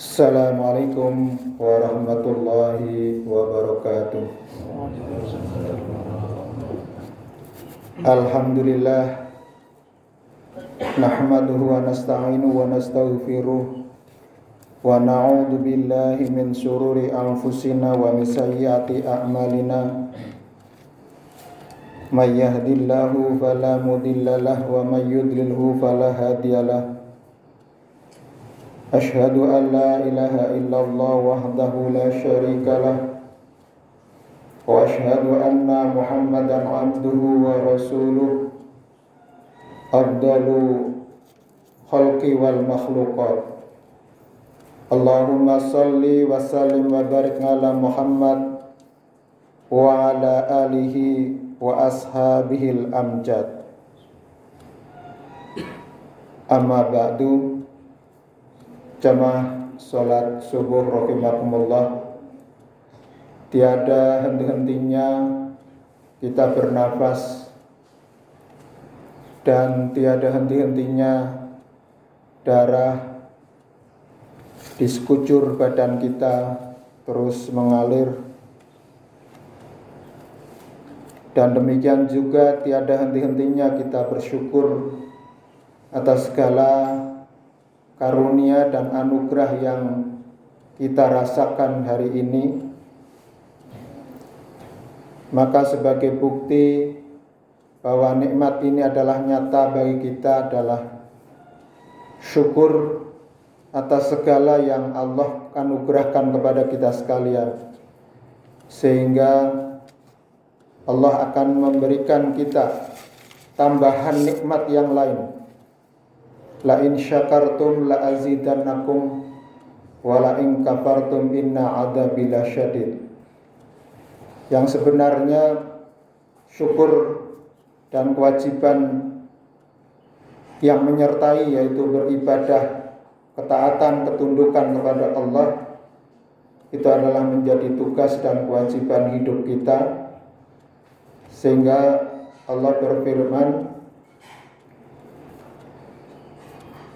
Assalamualaikum warahmatullahi wabarakatuh. Alhamdulillah, nahmaduhu wa nasta'inuhu wa nastaghfiruh wa na'udzu billahi min syururi anfusina wa min sayyiati a'malina. May yahdihillahu fala mudilla lahu wa may yudlilhu fala hadiyalah. Asyhadu an la ilaha illallah wahdahu la syarika lah wa asyhadu anna Muhammadan abduhu wa rasuluh afdalu khalqi wal makhluqat. Allahumma salli wa sallim wa barik ala Muhammad wa ala alihi wa ashabihil amjad. Amma ba'du. Jamaah sholat subuh rahimakumullah, tiada henti-hentinya kita bernafas dan tiada henti-hentinya darah di sekujur badan kita terus mengalir, dan demikian juga tiada henti-hentinya kita bersyukur atas segala karunia dan anugerah yang kita rasakan hari ini. Maka sebagai bukti bahwa nikmat ini adalah nyata bagi kita adalah syukur atas segala yang Allah anugerahkan kepada kita sekalian, sehingga Allah akan memberikan kita tambahan nikmat yang lain. La in syakartum la azidannakum wa la in kafartum inna adzabi lasyadid. Yang sebenarnya syukur dan kewajiban yang menyertai, yaitu beribadah, ketaatan, ketundukan kepada Allah, itu adalah menjadi tugas dan kewajiban hidup kita. Sehingga Allah berfirman,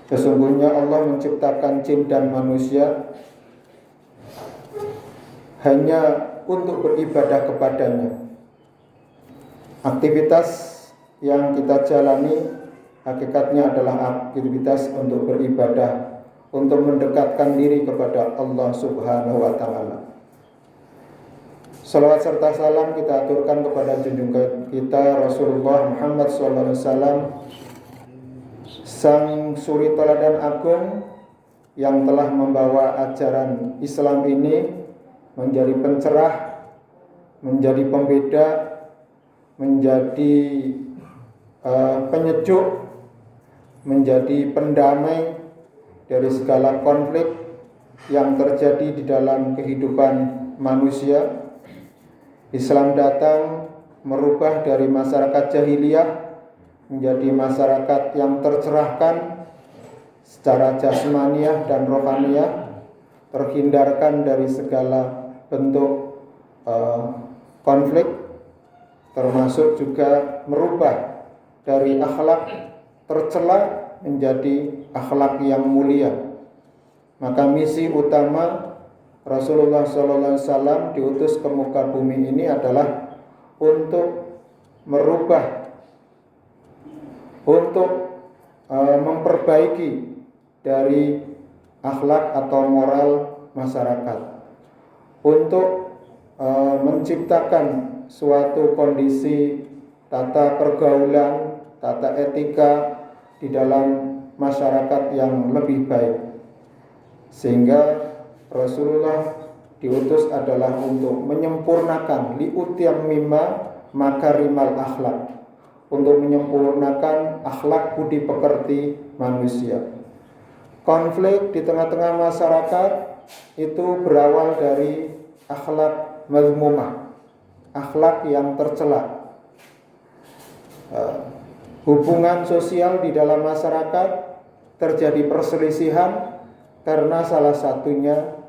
sesungguhnya Allah menciptakan jin dan manusia hanya untuk beribadah kepadanya. Aktivitas yang kita jalani hakikatnya adalah aktivitas untuk beribadah, untuk mendekatkan diri kepada Allah Subhanahu wa ta'ala. Salawat serta salam kita aturkan kepada junjungan kita Rasulullah Muhammad SAW, sang suri teladan agung yang telah membawa ajaran Islam ini menjadi pencerah, menjadi pembeda, menjadi penyejuk, menjadi pendamai dari segala konflik yang terjadi di dalam kehidupan manusia. Islam datang merubah dari masyarakat jahiliyah menjadi masyarakat yang tercerahkan secara jasmaniah dan rohaniah, terhindarkan dari segala bentuk konflik, termasuk juga merubah dari akhlak tercela menjadi akhlak yang mulia. Maka misi utama Rasulullah SAW diutus ke muka bumi ini adalah untuk merubah, untuk memperbaiki dari akhlak atau moral masyarakat, untuk menciptakan suatu kondisi tata pergaulan, tata etika di dalam masyarakat yang lebih baik. Sehingga Rasulullah diutus adalah untuk menyempurnakan li'utyam mimma makarimal akhlak, untuk menyempurnakan akhlak budi pekerti manusia. Konflik di tengah-tengah masyarakat itu berawal dari akhlak mazmumah, akhlak yang tercela. Hubungan sosial di dalam masyarakat terjadi perselisihan karena salah satunya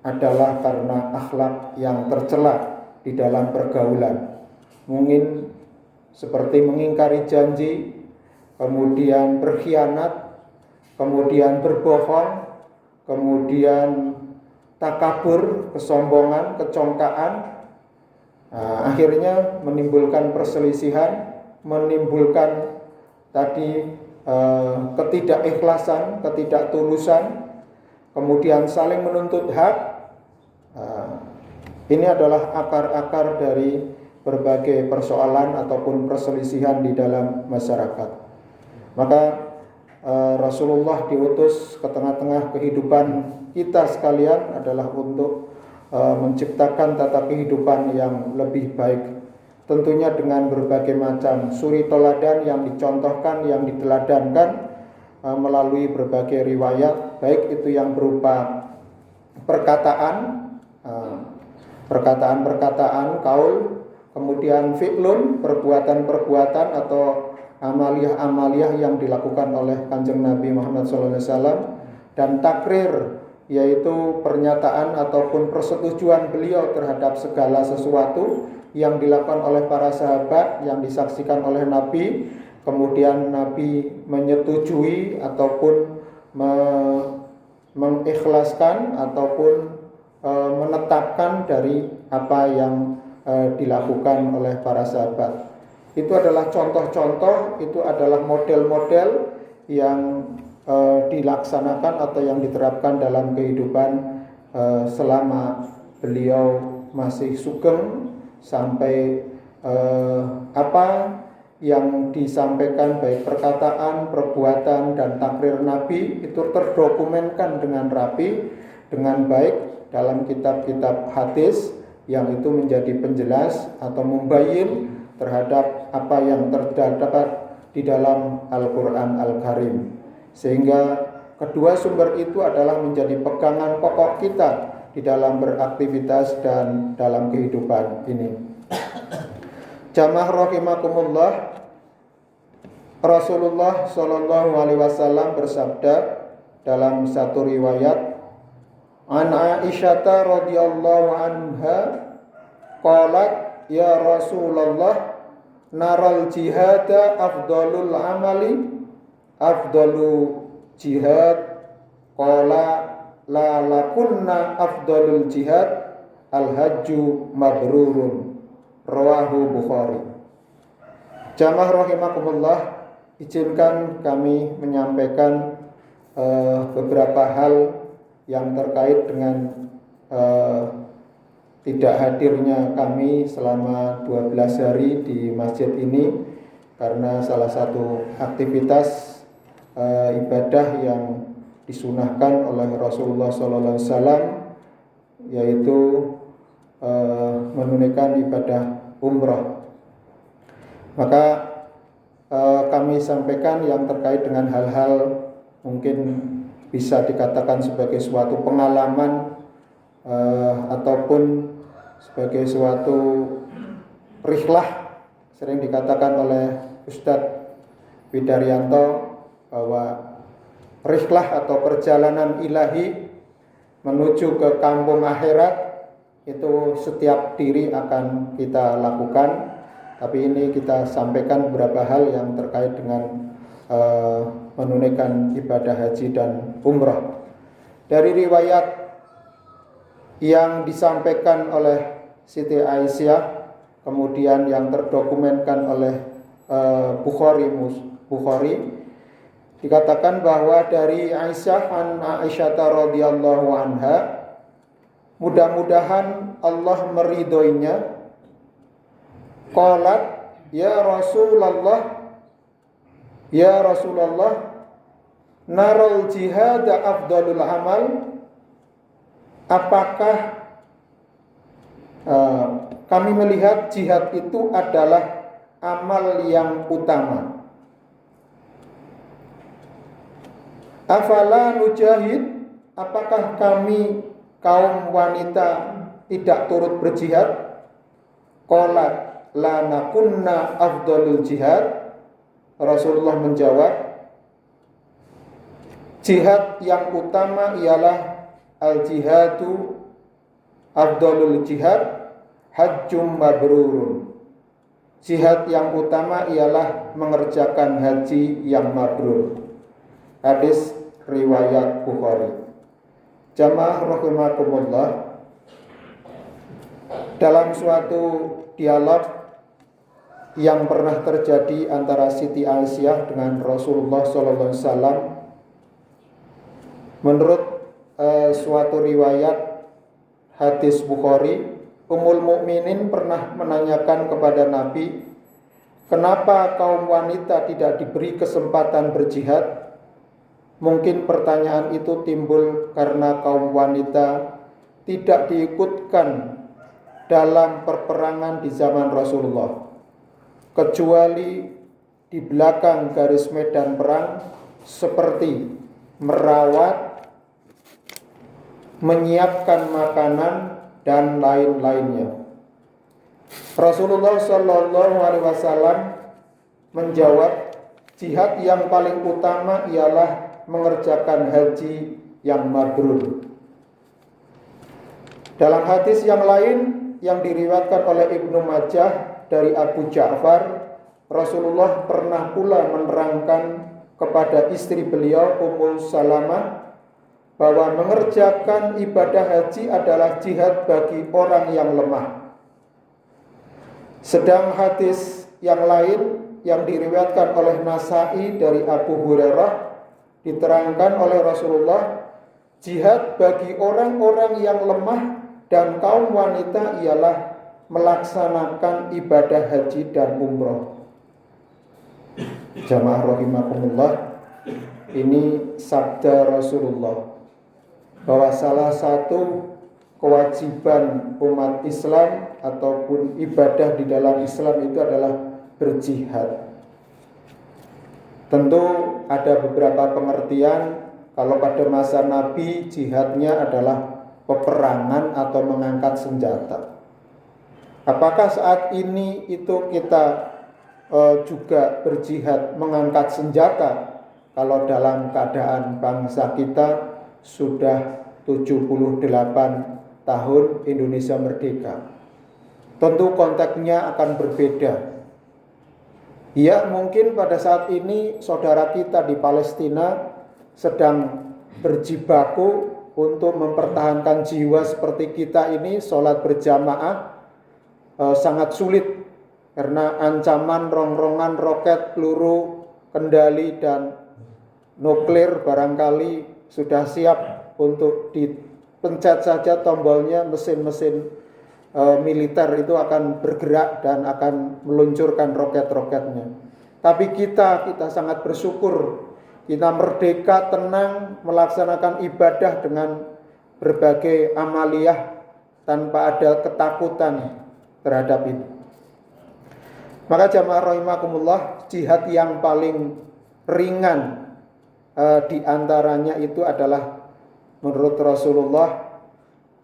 adalah karena akhlak yang tercela di dalam pergaulan. Mungkin seperti mengingkari janji, kemudian berkhianat, kemudian berbohong, kemudian takabur, kesombongan, kecongkaan, akhirnya menimbulkan perselisihan, menimbulkan tadi ketidakikhlasan, ketidaktulusan, kemudian saling menuntut hak. Ini adalah akar-akar dari berbagai persoalan ataupun perselisihan di dalam masyarakat. Maka Rasulullah diutus ke tengah-tengah kehidupan kita sekalian adalah untuk menciptakan tata kehidupan yang lebih baik. Tentunya dengan berbagai macam suri teladan yang dicontohkan, yang diteladankan melalui berbagai riwayat, baik itu yang berupa perkataan kaul, kemudian fi'lun, perbuatan-perbuatan atau amaliyah-amaliyah yang dilakukan oleh Kanjeng Nabi Muhammad SAW, dan takrir, yaitu pernyataan ataupun persetujuan beliau terhadap segala sesuatu yang dilakukan oleh para sahabat, yang disaksikan oleh Nabi, kemudian Nabi menyetujui ataupun mengikhlaskan ataupun menetapkan dari apa yang dilakukan oleh para sahabat. Itu adalah contoh-contoh, itu adalah model-model yang dilaksanakan atau yang diterapkan dalam kehidupan selama beliau masih sugeng, sampai apa yang disampaikan baik perkataan, perbuatan, dan takrir Nabi itu terdokumenkan dengan rapi, dengan baik dalam kitab-kitab hadis yang itu menjadi penjelas atau membayin terhadap apa yang terdapat di dalam Al-Quran Al-Karim. Sehingga kedua sumber itu adalah menjadi pegangan pokok kita di dalam beraktivitas dan dalam kehidupan ini. Jamaah rahimakumullah, Rasulullah Shallallahu Alaihi Wasallam bersabda dalam satu riwayat, an Aisyah radhiyallahu anha qalat, ya Rasulullah, naral jihada afdalul amali, afdalu jihad, qala la lakunna afdalul jihad al-hajju mabrurun, rawahu Bukhari. Jamaah rahimakumullah, izinkan kami menyampaikan beberapa hal yang terkait dengan tidak hadirnya kami selama 12 hari di masjid ini karena salah satu aktivitas ibadah yang disunahkan oleh Rasulullah SAW, yaitu menunaikan ibadah umrah. Maka kami sampaikan yang terkait dengan hal-hal mungkin bisa dikatakan sebagai suatu pengalaman ataupun sebagai suatu rihlah. Sering dikatakan oleh Ustadz Widaryanto bahwa rihlah atau perjalanan ilahi menuju ke kampung akhirat itu setiap diri akan kita lakukan. Tapi ini kita sampaikan beberapa hal yang terkait dengan menunaikan ibadah haji dan umrah. Dari riwayat yang disampaikan oleh Siti Aisyah, kemudian yang terdokumenkan oleh Bukhari, dikatakan bahwa dari Aisyah, an Aisyah radhiyallahu anha, mudah-mudahan Allah meridhoinya, qalat, ya Rasulullah, naral jihad afdalul amal, apakah kami melihat jihad itu adalah amal yang utama. Afala nujahid, apakah kami kaum wanita tidak turut berjihad? Qalat la nakunna afdalul jihad. Rasulullah menjawab, jihad yang utama ialah al-jihadu afdalul jihad hajjum mabrurun. Jihad yang utama ialah mengerjakan haji yang mabrur. Hadis riwayat Bukhari. Jamaah rahimakumullah, dalam suatu dialog yang pernah terjadi antara Siti Aisyah dengan Rasulullah SAW, menurut suatu riwayat hadis Bukhari, Ummul Mukminin pernah menanyakan kepada Nabi, kenapa kaum wanita tidak diberi kesempatan berjihad? Mungkin pertanyaan itu timbul karena kaum wanita tidak diikutkan dalam perperangan di zaman Rasulullah, kecuali di belakang garis medan perang, seperti merawat, menyiapkan makanan, dan lain-lainnya. Rasulullah SAW menjawab, jihad yang paling utama ialah mengerjakan haji yang mabrur. Dalam hadis yang lain yang diriwayatkan oleh Ibnu Majah dari Abu Ja'far, Rasulullah pernah pula menerangkan kepada istri beliau Ummu Salamah bahwa mengerjakan ibadah haji adalah jihad bagi orang yang lemah. Sedang hadis yang lain yang diriwayatkan oleh Nasa'i dari Abu Hurairah diterangkan oleh Rasulullah, jihad bagi orang-orang yang lemah dan kaum wanita ialah melaksanakan ibadah haji dan umroh. Jamaah rahimakumullah, ini sabda Rasulullah bahwa salah satu kewajiban umat Islam ataupun ibadah di dalam Islam itu adalah berjihad. Tentu ada beberapa pengertian. Kalau pada masa Nabi, jihadnya adalah peperangan atau mengangkat senjata. Apakah saat ini itu kita juga berjihad mengangkat senjata? Kalau dalam keadaan bangsa kita sudah 78 tahun Indonesia merdeka, tentu konteksnya akan berbeda. Ya, mungkin pada saat ini saudara kita di Palestina sedang berjibaku untuk mempertahankan jiwa seperti kita ini. Sholat berjamaah sangat sulit karena ancaman rongrongan roket, peluru, kendali, dan nuklir barangkali sudah siap untuk dipencet saja tombolnya, mesin-mesin militer itu akan bergerak dan akan meluncurkan roket-roketnya. Tapi kita sangat bersyukur, kita merdeka, tenang, melaksanakan ibadah dengan berbagai amaliyah tanpa ada ketakutan terhadap itu. Maka jamaah rahimakumullah, jihad yang paling ringan di antaranya itu adalah menurut Rasulullah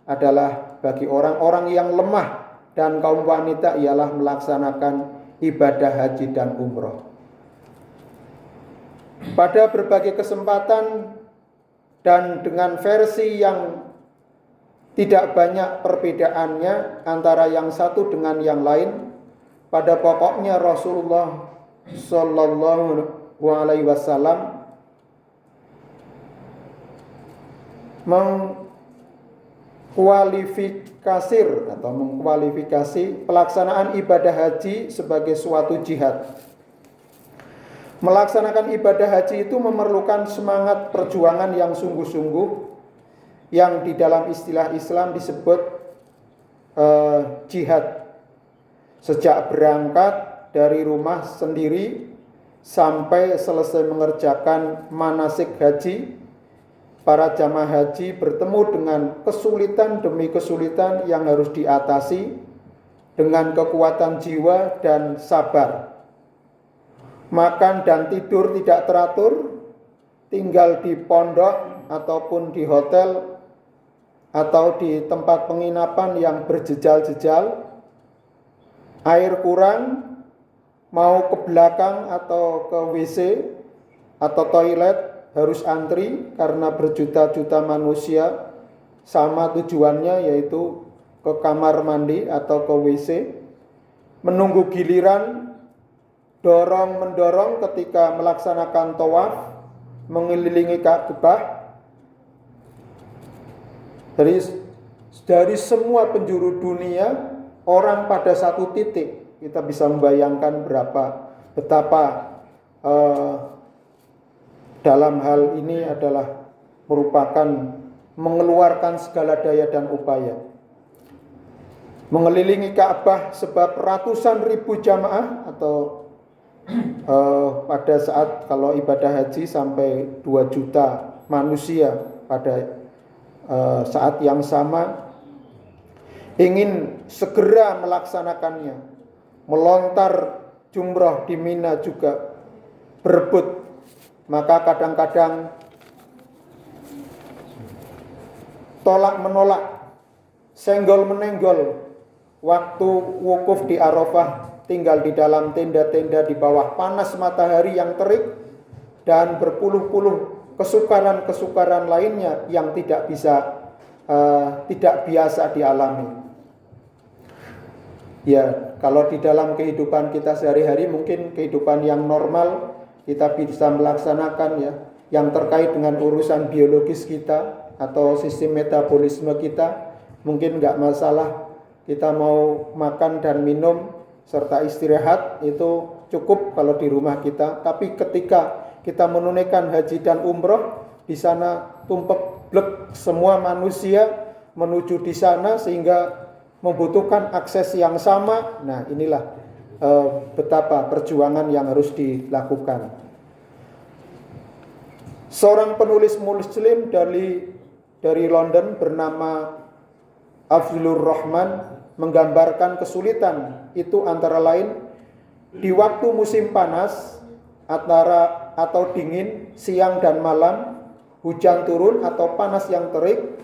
adalah bagi orang-orang yang lemah dan kaum wanita ialah melaksanakan ibadah haji dan umroh. Pada berbagai kesempatan dan dengan versi yang tidak banyak perbedaannya antara yang satu dengan yang lain, pada pokoknya Rasulullah Sallallahu Alaihi Wasallam mengkualifikasi pelaksanaan ibadah haji sebagai suatu jihad. Melaksanakan ibadah haji itu memerlukan semangat perjuangan yang sungguh-sungguh, yang di dalam istilah Islam disebut jihad. Sejak berangkat dari rumah sendiri sampai selesai mengerjakan manasik haji, para jamaah haji bertemu dengan kesulitan demi kesulitan yang harus diatasi dengan kekuatan jiwa dan sabar. Makan dan tidur tidak teratur, tinggal di pondok ataupun di hotel atau di tempat penginapan yang berjejal-jejal. Air kurang, mau ke belakang atau ke WC atau toilet harus antri karena berjuta-juta manusia sama tujuannya, yaitu ke kamar mandi atau ke WC. Menunggu giliran, dorong-mendorong ketika melaksanakan tawaf mengelilingi Ka'bah. Dari semua penjuru dunia, orang pada satu titik, kita bisa membayangkan betapa dalam hal ini adalah merupakan mengeluarkan segala daya dan upaya. Mengelilingi Ka'bah sebab ratusan ribu jamaah atau pada saat kalau ibadah haji sampai 2 juta manusia pada saat yang sama ingin segera melaksanakannya. Melontar jumrah di Mina juga berebut. Maka kadang-kadang tolak menolak, senggol menenggol. Waktu wukuf di Arafah tinggal di dalam tenda-tenda di bawah panas matahari yang terik dan berpuluh-puluh kesukaran-kesukaran lainnya yang tidak biasa dialami. Ya, kalau di dalam kehidupan kita sehari-hari mungkin kehidupan yang normal kita bisa melaksanakan ya, yang terkait dengan urusan biologis kita atau sistem metabolisme kita mungkin nggak masalah. Kita mau makan dan minum serta istirahat itu cukup kalau di rumah kita. Tapi ketika kita menunaikan haji dan umroh, di sana tumpek blek semua manusia menuju di sana sehingga membutuhkan akses yang sama. Nah, inilah betapa perjuangan yang harus dilakukan. Seorang penulis Muslim dari London bernama Abdulur Rahman menggambarkan kesulitan itu antara lain di waktu musim panas atau dingin, siang dan malam, hujan turun atau panas yang terik,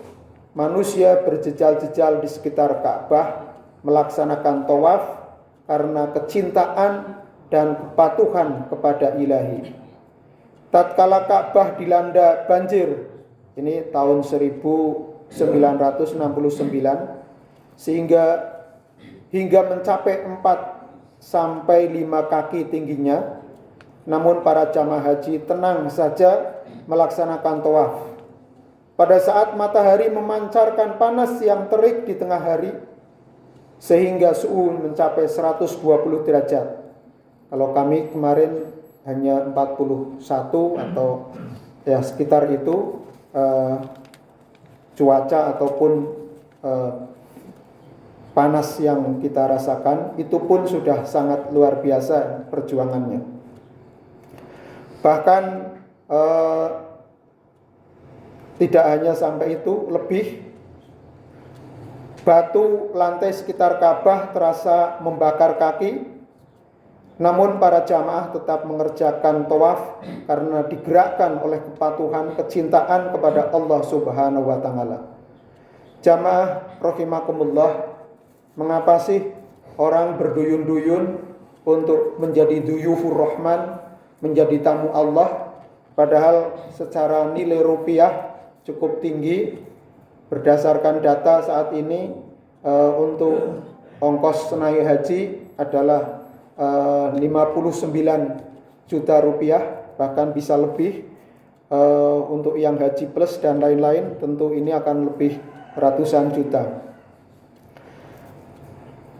manusia berjejal-jejal di sekitar Ka'bah melaksanakan tawaf karena kecintaan dan kepatuhan kepada Ilahi. Tatkala Ka'bah dilanda banjir, ini tahun 1969, sehingga hingga mencapai 4 sampai 5 kaki tingginya, namun para jamaah haji tenang saja melaksanakan tawaf. Pada saat matahari memancarkan panas yang terik di tengah hari, sehingga suhu mencapai 120 derajat. Kalau kami kemarin hanya 41 atau ya sekitar itu cuaca ataupun panas yang kita rasakan, itu pun sudah sangat luar biasa perjuangannya. Bahkan tidak hanya sampai itu, lebih batu lantai sekitar Ka'bah terasa membakar kaki. Namun para jamaah tetap mengerjakan tawaf karena digerakkan oleh kepatuhan, kecintaan kepada Allah Subhanahu wa taala. Jamaah rahimakumullah, mengapa sih orang berduyun-duyun untuk menjadi duyufur rahman, menjadi tamu Allah, padahal secara nilai rupiah cukup tinggi. Berdasarkan data saat ini untuk ongkos naik haji adalah 59 juta rupiah, bahkan bisa lebih. Untuk yang haji plus dan lain-lain tentu ini akan lebih ratusan juta.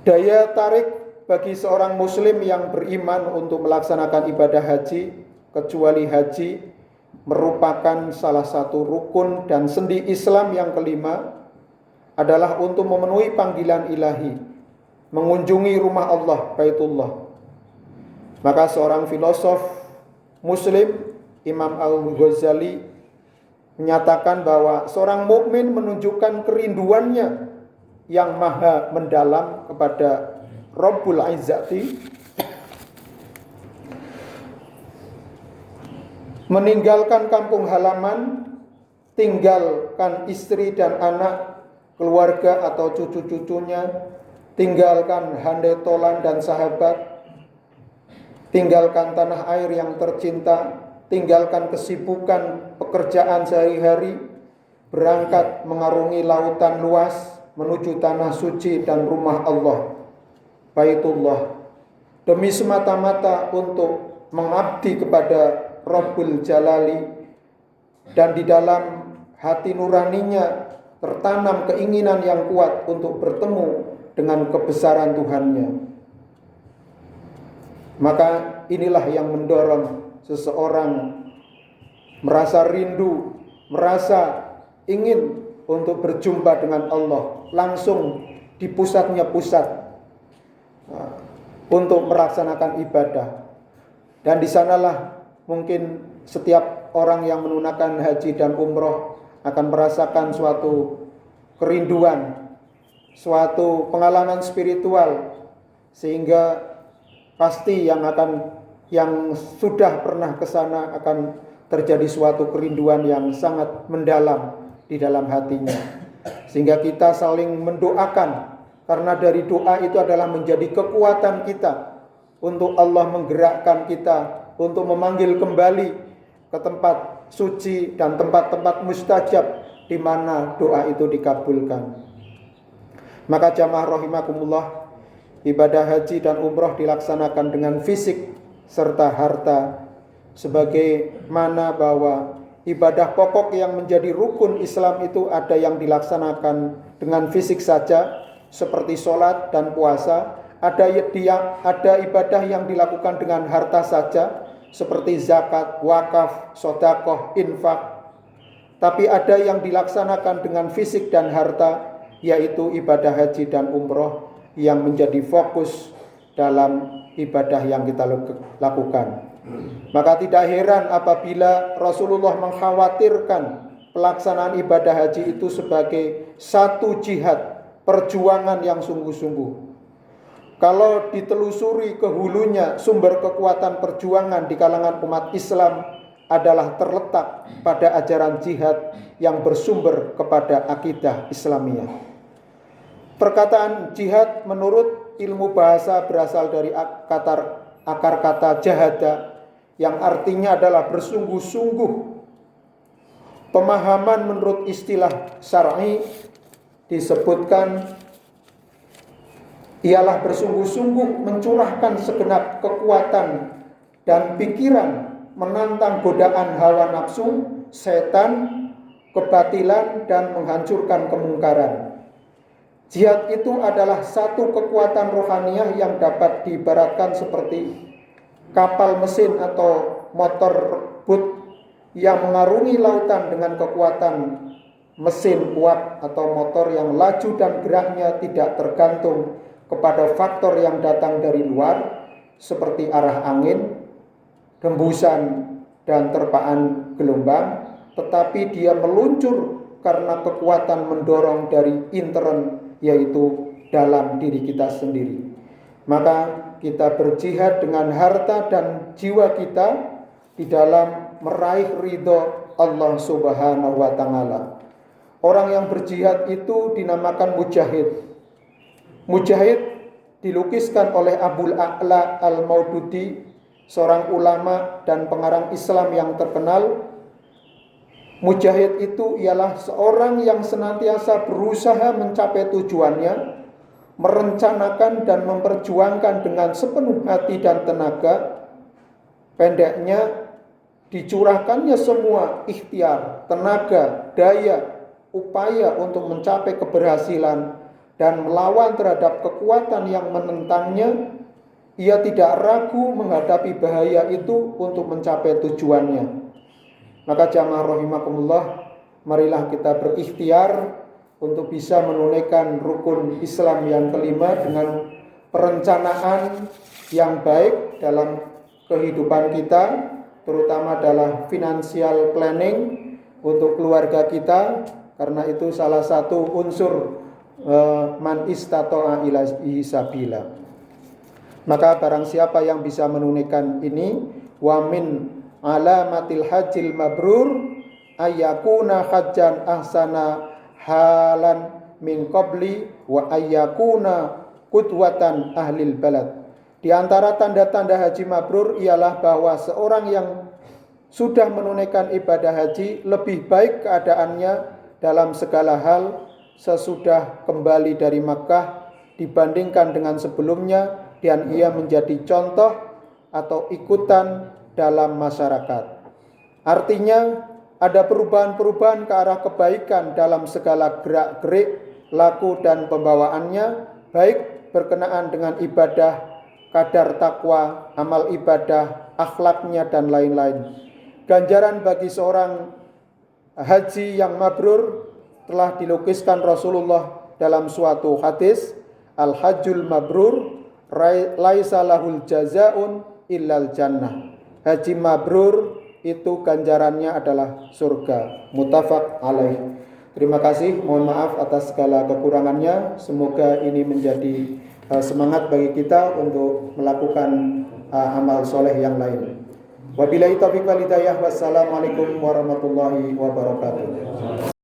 Daya tarik bagi seorang muslim yang beriman untuk melaksanakan ibadah haji, kecuali haji merupakan salah satu rukun dan sendi Islam yang kelima, adalah untuk memenuhi panggilan ilahi, mengunjungi rumah Allah, Baitullah. Maka seorang filosof muslim, Imam Al-Ghazali, menyatakan bahwa seorang mukmin menunjukkan kerinduannya yang maha mendalam kepada Rabbul Izzati, meninggalkan kampung halaman, tinggalkan istri dan anak, keluarga atau cucu-cucunya, tinggalkan handai tolan dan sahabat, tinggalkan tanah air yang tercinta, tinggalkan kesibukan pekerjaan sehari-hari, berangkat mengarungi lautan luas menuju tanah suci dan rumah Allah, Baitullah, demi semata-mata untuk mengabdi kepada Rabbul Jalali, dan di dalam hati nuraninya tertanam keinginan yang kuat untuk bertemu dengan kebesaran Tuhannya. Maka inilah yang mendorong seseorang merasa rindu, merasa ingin untuk berjumpa dengan Allah langsung di pusatnya pusat untuk melaksanakan ibadah. Dan di sanalah mungkin setiap orang yang menunaikan haji dan umroh akan merasakan suatu kerinduan, suatu pengalaman spiritual, sehingga pasti yang sudah pernah ke sana akan terjadi suatu kerinduan yang sangat mendalam di dalam hatinya. Sehingga kita saling mendoakan, karena dari doa itu adalah menjadi kekuatan kita untuk Allah menggerakkan kita untuk memanggil kembali ke tempat suci dan tempat-tempat mustajab di mana doa itu dikabulkan. Maka jamaah rahimakumullah, ibadah haji dan umroh dilaksanakan dengan fisik serta harta, sebagaimana bahwa ibadah pokok yang menjadi rukun Islam itu ada yang dilaksanakan dengan fisik saja seperti sholat dan puasa, ada ibadah yang dilakukan dengan harta saja seperti zakat, wakaf, sedekah, infak. Tapi ada yang dilaksanakan dengan fisik dan harta, yaitu ibadah haji dan umroh yang menjadi fokus dalam ibadah yang kita lakukan. Maka tidak heran apabila Rasulullah mengkhawatirkan pelaksanaan ibadah haji itu sebagai satu jihad, perjuangan yang sungguh-sungguh. Kalau ditelusuri ke hulunya, sumber kekuatan perjuangan di kalangan umat Islam adalah terletak pada ajaran jihad yang bersumber kepada akidah Islamiyah. Perkataan jihad menurut ilmu bahasa berasal dari akar kata jahada, yang artinya adalah bersungguh-sungguh. Pemahaman menurut istilah syar'i disebutkan ialah bersungguh-sungguh mencurahkan segenap kekuatan dan pikiran menantang godaan hawa nafsu, setan, kebatilan, dan menghancurkan kemungkaran. Jihad itu adalah satu kekuatan rohaniah yang dapat diibaratkan seperti kapal mesin atau motor boat yang mengarungi lautan dengan kekuatan mesin uap atau motor yang laju dan geraknya tidak tergantung kepada faktor yang datang dari luar seperti arah angin, hembusan, dan terpaan gelombang, tetapi dia meluncur karena kekuatan mendorong dari intern, yaitu dalam diri kita sendiri. Maka kita berjihad dengan harta dan jiwa kita di dalam meraih ridho Allah Subhanahu wa Ta'ala. Orang yang berjihad itu dinamakan mujahid. Mujahid dilukiskan oleh Abul A'la Al-Maududi, seorang ulama dan pengarang Islam yang terkenal. Mujahid itu ialah seorang yang senantiasa berusaha mencapai tujuannya, merencanakan dan memperjuangkan dengan sepenuh hati dan tenaga. Pendeknya, dicurahkannya semua ikhtiar, tenaga, daya, upaya untuk mencapai keberhasilan dan melawan terhadap kekuatan yang menentangnya. Ia tidak ragu menghadapi bahaya itu untuk mencapai tujuannya. Maka jamaah rahimakumullah, marilah kita berikhtiar untuk bisa menunaikan rukun Islam yang kelima dengan perencanaan yang baik dalam kehidupan kita, terutama adalah financial planning untuk keluarga kita, karena itu salah satu unsur man istata'a ilaihi sabila. Maka barang siapa yang bisa menunaikan ini, wa min alamatil hajjil mabrur ayyakuna hajjan ahsana halan min qabli wa ayyakuna qudwatan ahlil balad. Di antara tanda-tanda haji mabrur ialah bahwa seorang yang sudah menunaikan ibadah haji lebih baik keadaannya dalam segala hal sesudah kembali dari Makkah dibandingkan dengan sebelumnya, dan ia menjadi contoh atau ikutan dalam masyarakat. Artinya ada perubahan-perubahan ke arah kebaikan dalam segala gerak-gerik, laku dan pembawaannya, baik berkenaan dengan ibadah, kadar takwa, amal ibadah, akhlaknya dan lain-lain. Ganjaran bagi seorang haji yang mabrur telah dilukiskan Rasulullah dalam suatu hadis, al-hajjul mabrur laisa lahul jazaun illal jannah. Haji mabrur itu ganjarannya adalah surga. Muttafaq alaih. Terima kasih, mohon maaf atas segala kekurangannya. Semoga ini menjadi semangat bagi kita untuk melakukan amal soleh yang lain. Wabillahi taufiq wal hidayah. Wassalamualaikum warahmatullahi wabarakatuh.